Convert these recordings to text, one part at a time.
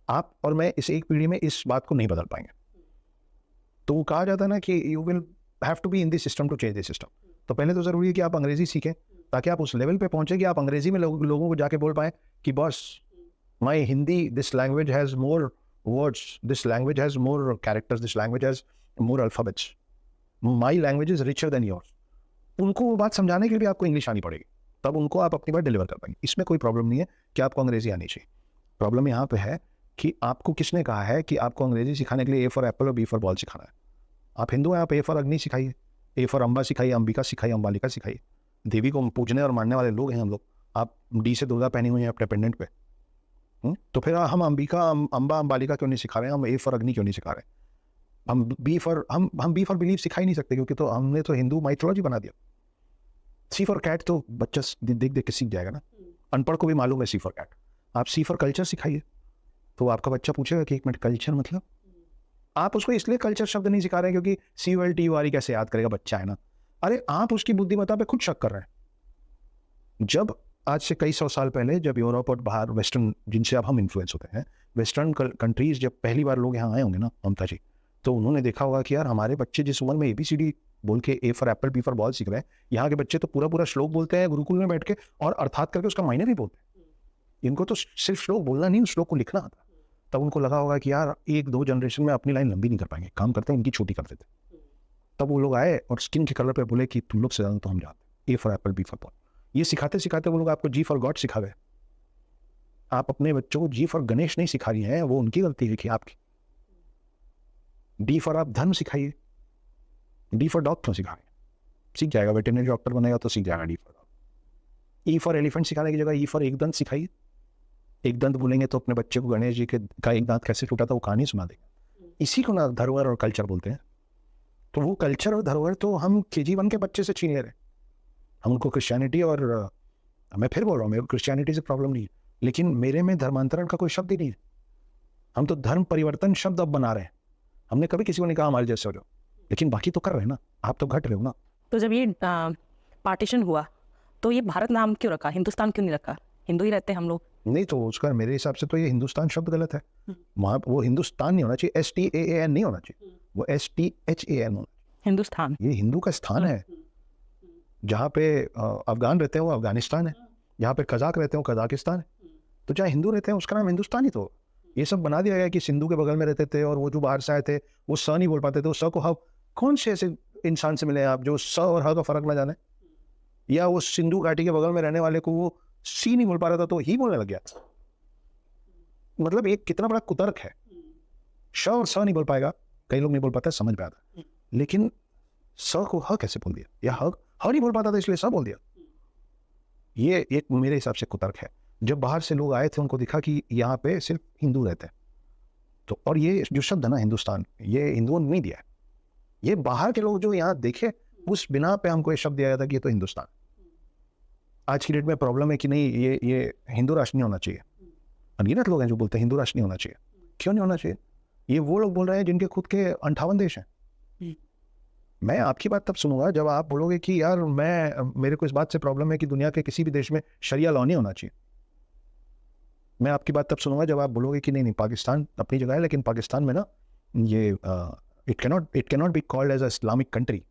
आप और मैं इस एक पीढ़ी में इस बात को नहीं बदल पाएंगे। तो वो कहा जाता है ना कि you will have to be in this system to change this system. तो पहले तो ज़रूरी है कि आप अंग्रेजी सीखें, ताकि आप उस लेवल पे पहुंचे कि आप अंग्रेजी में लोगों को जाके बोल पाएं कि boss, my Hindi, this language has more words, this language has more characters, this language has more alphabets, my language is richer than yours. उनको वो बात समझाने के लिए भी आपको इंग्लिश आनी पड़ेगी, तब उनको आप अपनी बात डिलीवर कर पाएंगे। इसमें कोई प्रॉब्लम नहीं है कि आपको अंग्रेजी आनी चाहिए। प्रॉब्लम यहाँ पे है कि आपको किसने कहा है कि आपको अंग्रेजी सिखाने के लिए ए फॉर एप्पल और बी फॉर बॉल सिखाना है। आप हिंदू हैं, आप ए फॉर अग्नि सिखाइए, ए फॉर अम्बा सिखाइए, अंबिका सिखाइए, अम्बालिका सिखाइए। देवी को पूजने और मानने वाले लोग हैं हम लोग। आप डी से दुर्गा पहनी हुई हैं अपने पेंडेंट पे, तो फिर हम अंबिका, अम्बा, अम्बालिका क्यों नहीं सिखा रहे हैं? हम ए फॉर अग्नि क्यों नहीं सिखा रहे हैं? हम बी फॉर बिलीव सिखा ही नहीं सकते, क्योंकि तो हमने तो हिंदू माइथोलॉजी बना दिया। सी फॉर कैट तो बच्चा देख देख के सीख जाएगा ना, अनपढ़ को भी मालूम है सी फॉर कैट। आप सी फॉर कल्चर सिखाइए, तो आपका बच्चा पूछेगा कि एक मिनट, कल्चर मतलब? आप उसको इसलिए कल्चर शब्द नहीं सिखा रहे हैं क्योंकि CULTURE कैसे याद करेगा, बच्चा है ना। अरे आप उसकी बुद्धिमत्ता पे खुद शक कर रहे हैं। जब आज से कई सौ साल पहले, जब यूरोप और बाहर वेस्टर्न, जिनसे अब हम इन्फ्लुएंस होते हैं, वेस्टर्न कंट्रीज, जब पहली बार लोग यहाँ आए होंगे ना ममता जी, तो उन्होंने देखा होगा कि यार हमारे बच्चे जिस उम्र में ABCD बोल के A for apple B for ball सीख रहे हैं, यहाँ के बच्चे तो पूरा पूरा श्लोक बोलते हैं गुरुकुल में बैठ के, और अर्थात करके उसका मायने भी बोलते हैं। इनको तो सिर्फ श्लोक बोलना नहीं, उस श्लोक को लिखना आता। तब उनको लगा होगा कि यार एक दो जनरेशन में अपनी लाइन लंबी नहीं कर पाएंगे, काम करते हैं इनकी छोटी कर देते। तब वो लोग आए और स्किन के कलर पे बोले कि तुम लोग से ज़्यादा तो हम जानते, A for apple B for ball. ये सिखाते सिखाते वो लोग आपको जी फॉर गॉड सिखा गए। आप अपने बच्चों को जी फॉर गणेश नहीं सिखा रही हैं, वो उनकी गलती है कि आपकी। डी फॉर आप धर्म सिखाइए, डी फॉर डॉग क्यों सिखा रहे हैं? सीख जाएगा, वेटरनरी डॉक्टर बनेगा तो सीख जाएगा D for dog. E for elephant सिखाने की जगह ई फॉर एक दंत सिखाइए। एक दंत बोलेंगे तो अपने बच्चे को गणेश जी का एक दांत कैसे टूटा था वो कहानी सुना देगा। इसी को ना धरोहर और कल्चर बोलते हैं। तो वो कल्चर और धरोहर तो हम KG1 के बच्चे से छीन ले रहे हैं। हम उनको क्रिश्चियनिटी, और मैं फिर बोल रहा हूँ, मेरे को क्रिश्चियनिटी से प्रॉब्लम नहीं है, लेकिन मेरे में धर्मांतरण का कोई शब्द ही नहीं है। हम तो धर्म परिवर्तन शब्द अब बना रहे हैं। हमने कभी किसी को नहीं कहा हमारे जैसे हो जाओ, लेकिन बाकी तो कर रहे हैं ना, आप तो घट रहे हो ना। तो जब ये पार्टीशन हुआ तो ये भारत नाम क्यों रखा, हिंदुस्तान क्यों नहीं रखा? हिंदू ही रहते हैं हम लोग। नहीं तो उसका मेरे हिसाब से तो ये हिंदुस्तान शब्द गलत है। वहाँ वो हिंदुस्तान नहीं होना चाहिए, STAAN नहीं होना चाहिए, वो STHAN होना। हिंदुस्तान ये हिंदू का स्थान है। जहाँ पे अफगान रहते हैं वो अफगानिस्तान है, जहाँ पे कजाक रहते हैं वो कजाकिस्तान है। तो जहाँ हिंदू रहते हैं उसका नाम हिंदुस्तान ही तो। ये सब बना दिया गया कि सिंधु के बगल में रहते थे और वो जो बाहर से आए थे वो स नहीं बोल पाते थे, वो स को ह। कौन से ऐसे इंसान से मिले आप जो स और ह का फर्क ना जाने? या वो सिंधु घाटी के बगल में रहने वाले को वो सी नहीं बोल पा रहा था तो ही बोलने लग गया। मतलब एक कितना बड़ा कुतर्क है। श और स नहीं बोल पाएगा, कई लोग नहीं बोल पाते, समझ में आता, लेकिन स को ह कैसे बोल दिया, या ह नहीं बोल पाता था इसलिए स बोल दिया। ये एक मेरे हिसाब से कुतर्क है। जब बाहर से लोग आए थे उनको दिखा कि यहाँ पे सिर्फ हिंदू रहते हैं, तो और ये जो शब्द है ना हिंदुस्तान, ये हिंदुओं ने नहीं दिया है, ये बाहर के लोग जो यहाँ देखे उस बिना पे हमको ये शब्द दिया गया था कि ये तो हिंदुस्तान। आज की डेट में प्रॉब्लम है कि नहीं, ये हिंदू राष्ट्र नहीं होना चाहिए। अनगिनत लोग हैं जो बोलते हैं हिंदू राष्ट्र नहीं होना चाहिए। क्यों नहीं होना चाहिए? ये वो लोग बोल रहे हैं जिनके खुद के 58 देश हैं। मैं आपकी बात तब सुनूंगा जब आप बोलोगे कि यार मेरे को इस बात से प्रॉब्लम है कि दुनिया के किसी भी देश में शरिया लॉ नहीं होना चाहिए। मैं आपकी बात तब सुनूंगा जब आप बोलोगे कि नहीं पाकिस्तान अपनी जगह है, लेकिन पाकिस्तान में ना ये it cannot be called as a Islamic country.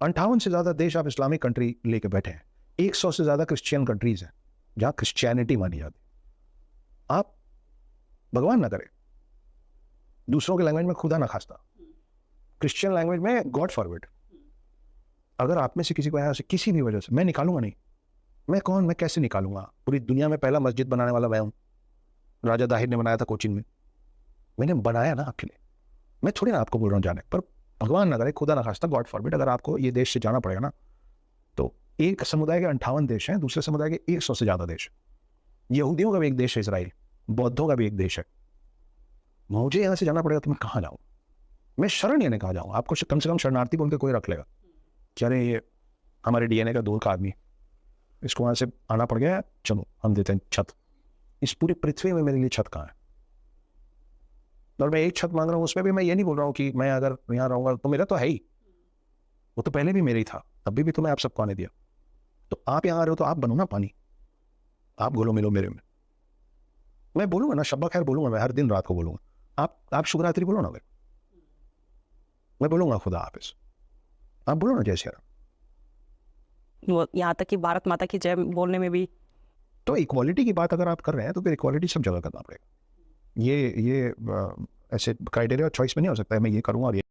58 से ज़्यादा देश आप इस्लामिक कंट्री लेके बैठे हैं। 100 से ज़्यादा क्रिश्चियन कंट्रीज हैं जहाँ क्रिश्चियनिटी मानी जाती। आप भगवान ना करें, दूसरों के लैंग्वेज में खुदा ना खास्ता, क्रिश्चियन लैंग्वेज में गॉड फॉरवर्ड। अगर आप में से किसी को यहाँ से किसी भी वजह से, मैं निकालूंगा नहीं, मैं कौन, मैं कैसे निकालूंगा? पूरी दुनिया में पहला मस्जिद बनाने वाला मैं हूँ। राजा दाहिर ने बनाया था कोचिन में, मैंने बनाया ना आपके लिए। मैं थोड़ी ना आपको बोल रहा हूँ जाने, पर भगवान ना करे, खुदा ना खास्ता, गॉड फॉरबिड, अगर आपको ये देश से जाना पड़ेगा ना, तो एक समुदाय के 58 देश हैं, दूसरे समुदाय के 100 से ज़्यादा देश। यहूदियों का भी एक देश है इसराइल, बौद्धों का भी एक देश है। मुझे यहाँ से जाना पड़ेगा तो मैं कहाँ जाऊँ? मैं शरण लेने कहाँ जाऊँ? आपको कम से कम शरणार्थी बोल के कोई रख लेगा कि अरे ये हमारे DNA का दूर का आदमी, इसको वहाँ से आना पड़ गया, चलो हम देते हैं छत। इस पूरी पृथ्वी में मेरे लिए छत कहाँ है? और मैं एक छत मांग रहा हूँ, उसमें भी मैं ये नहीं बोल रहा हूँ कि मैं अगर यहाँ रहूँगा तो मेरा तो है ही, वो तो पहले भी मेरा ही था, अभी भी तो मैं आप सबको आने दिया। तो आप यहाँ आ रहे हो तो आप बनो ना पानी, आप घुलो मिलो मेरे में। मैं बोलूंगा ना, शब्बा खैर बोलूंगा, मैं हर दिन रात को बोलूंगा। आप शुभ रात्रि बोलो ना भाई, मैं बोलूंगा खुदा हाफिज, आप बोलो ना जय श्री राम। वो यहाँ तक कि भारत माता की जय बोलने में भी तो इक्वालिटी की बात अगर आप कर रहे हैं तो फिर इक्वालिटी सब जगह करना पड़ेगा। ये ऐसे क्राइटेरिया चॉइस में नहीं हो सकता है मैं ये करूँगा और ये